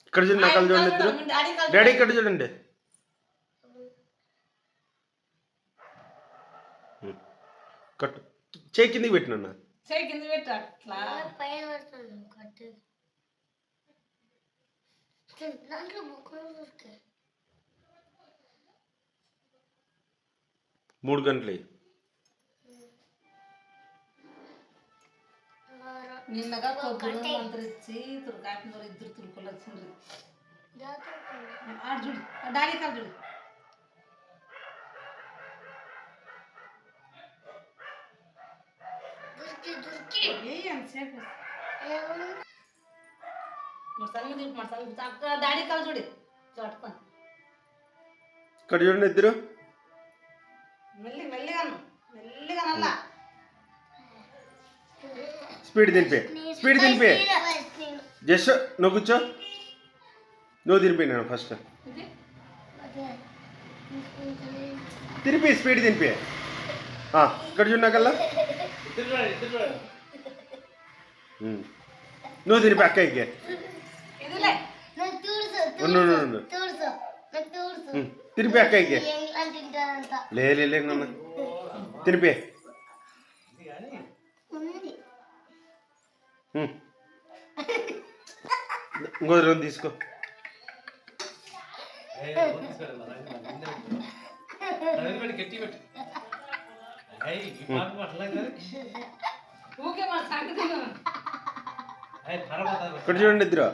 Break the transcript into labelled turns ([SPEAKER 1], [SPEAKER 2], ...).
[SPEAKER 1] ఇక్కడ చూడండి, నకలు చూడండి ఇద్దరు. డాడీ ఇక్కడ చూడండి. కట్టు చేయి కిందికి పెట్టినన్న.
[SPEAKER 2] చేయి కింద పెట్టు. అట్లా
[SPEAKER 1] మూడు గంటలు
[SPEAKER 2] నిన్నగా కొబ్బరి మంత్రిచ్చి తురకాటిన ఇద్దరు తురుకులు వచ్చిండ్రు. ఆడు చూడు, డాడీ కాదు చూడు. డాడీ కాదు చూడు, చట్టుకొని
[SPEAKER 1] ఇక్కడ చూడండి ఇద్దరు.
[SPEAKER 2] మెల్లిగా నల్లా
[SPEAKER 1] స్పీడ్ తినిపే. జస్ట్ నువ్వు కూర్చో, నువ్వు తినిపి. నేను ఫస్ట్ తినిపి, స్పీడ్ తినిపి. ఇక్కడ చూడకల్లా నువ్వు తినిపి అక్కయ్యకి. తినిపి అక్కయ్యకి. లే నాన్న తినిపి. ఇంకో రోజు తీసుకో. ఇక్కడ చూడండి ఇద్దరు.